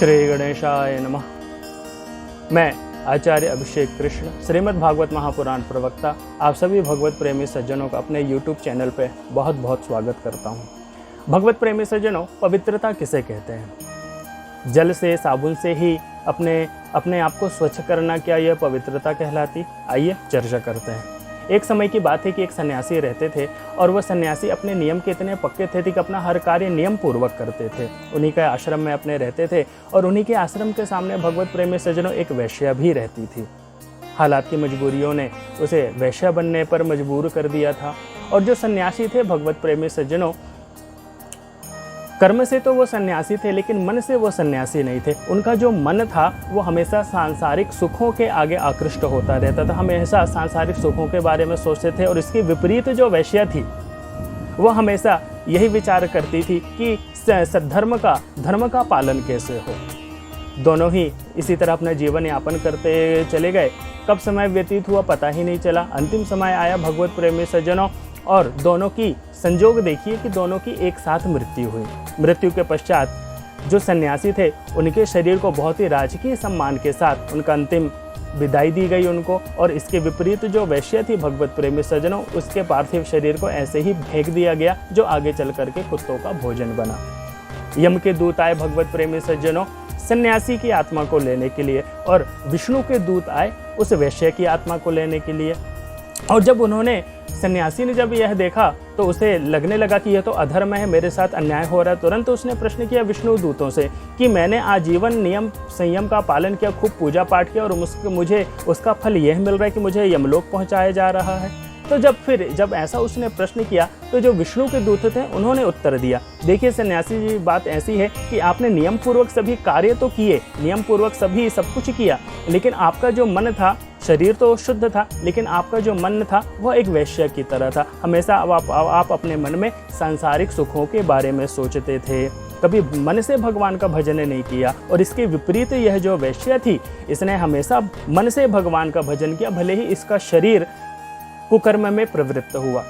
श्री गणेशाय नमः। मैं आचार्य अभिषेक कृष्ण, श्रीमद् भागवत महापुराण प्रवक्ता, आप सभी भगवत प्रेमी सज्जनों का अपने YouTube चैनल पे बहुत बहुत स्वागत करता हूँ। भगवत प्रेमी सज्जनों, पवित्रता किसे कहते हैं? जल से, साबुन से ही अपने आप को स्वच्छ करना, क्या यह पवित्रता कहलाती? आइए चर्चा करते हैं। एक समय की बात है कि एक सन्यासी रहते थे और वह सन्यासी अपने नियम के इतने पक्के थे कि अपना हर कार्य नियम पूर्वक करते थे। उन्हीं के आश्रम में अपने रहते थे और उन्हीं के आश्रम के सामने भगवत प्रेमी सज्जनों एक वैश्या भी रहती थी। हालात की मजबूरियों ने उसे वैश्या बनने पर मजबूर कर दिया था। और जो सन्यासी थे भगवत प्रेमी सज्जनों, कर्म से तो वो सन्यासी थे लेकिन मन से वो सन्यासी नहीं थे। उनका जो मन था वो हमेशा सांसारिक सुखों के आगे आकृष्ट होता रहता था, हमेशा सांसारिक सुखों के बारे में सोचते थे। और इसके विपरीत जो वैश्या थी वो हमेशा यही विचार करती थी कि धर्म का पालन कैसे हो। दोनों ही इसी तरह अपना जीवन यापन करते चले गए। कब समय व्यतीत हुआ पता ही नहीं चला। अंतिम समय आया भगवत प्रेमी सज्जनों और दोनों की संजोग देखिए कि दोनों की एक साथ मृत्यु हुई। मृत्यु के पश्चात जो सन्यासी थे उनके शरीर को बहुत ही राजकीय सम्मान के साथ उनका अंतिम विदाई दी गई उनको। और इसके विपरीत जो वैश्य थी भगवत प्रेमी सज्जनों, उसके पार्थिव शरीर को ऐसे ही फेंक दिया गया, जो आगे चल करके कुत्तों का भोजन बना। यम के दूत आए भगवत प्रेमी सज्जनों सन्यासी की आत्मा को लेने के लिए, और विष्णु के दूत आए उस वैश्य की आत्मा को लेने के लिए। और जब उन्होंने सन्यासी ने जब यह देखा तो उसे लगने लगा कि यह तो अधर्म है, मेरे साथ अन्याय हो रहा है। तुरंत उसने प्रश्न किया विष्णु दूतों से कि मैंने आजीवन नियम संयम का पालन किया, खूब पूजा पाठ किया, और मुझे उसका फल यह मिल रहा है कि मुझे यमलोक पहुंचाया जा रहा है। तो जब ऐसा उसने प्रश्न किया तो जो विष्णु के दूत थे उन्होंने उत्तर दिया, देखिए सन्यासी जी, बात ऐसी है कि आपने नियम पूर्वक सभी कार्य तो किए, नियम पूर्वक सभी सब कुछ किया, लेकिन आपका जो मन था, शरीर तो शुद्ध था लेकिन आपका जो मन था वह एक वैश्य की तरह था। हमेशा आप अपने मन में सांसारिक सुखों के बारे में सोचते थे, कभी मन से भगवान का भजन नहीं किया। और इसके विपरीत यह जो वैश्य थी, इसने हमेशा मन से भगवान का भजन किया, भले ही इसका शरीर कुकर्म में प्रवृत्त हुआ।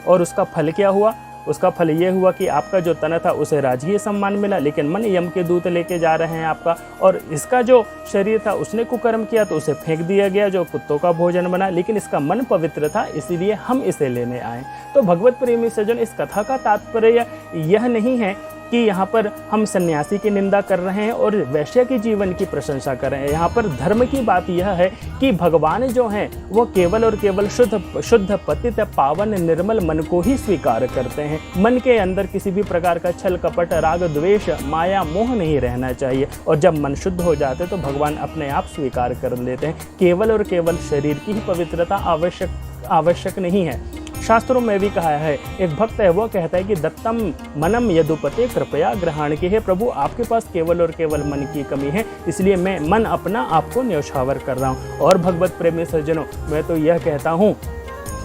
और उसका फल क्या हुआ? उसका फल ये हुआ कि आपका जो तन था उसे राजकीय सम्मान मिला, लेकिन मन यम के दूत लेके जा रहे हैं आपका। और इसका जो शरीर था उसने कुकर्म किया तो उसे फेंक दिया गया, जो कुत्तों का भोजन बना। लेकिन इसका मन पवित्र था, इसीलिए हम इसे लेने आए। तो भगवत प्रेमी सज्जन, इस कथा का तात्पर्य यह नहीं है कि यहाँ पर हम सन्यासी की निंदा कर रहे हैं और वैश्य के जीवन की प्रशंसा कर रहे हैं। यहाँ पर धर्म की बात यह है कि भगवान जो हैं वो केवल और केवल शुद्ध पतित पावन निर्मल मन को ही स्वीकार करते हैं। मन के अंदर किसी भी प्रकार का छल कपट राग द्वेष माया मोह नहीं रहना चाहिए। और जब मन शुद्ध हो जाते तो भगवान अपने आप स्वीकार कर लेते हैं। केवल और केवल शरीर की ही पवित्रता आवश्यक नहीं है। शास्त्रों में भी कहा है, एक भक्त है वो कहता है कि दत्तम मनम यदुपते कृपया ग्रहण की है। प्रभु आपके पास केवल और केवल मन की कमी है, इसलिए मैं मन अपना आपको न्यौछावर कर रहा हूँ। और भगवत प्रेमी सज्जनों, मैं तो यह कहता हूँ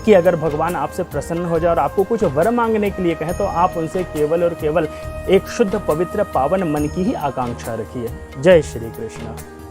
कि अगर भगवान आपसे प्रसन्न हो जाए और आपको कुछ वर मांगने के लिए कहे तो आप उनसे केवल और केवल एक शुद्ध पवित्र पावन मन की ही आकांक्षा रखिए। जय श्री कृष्ण।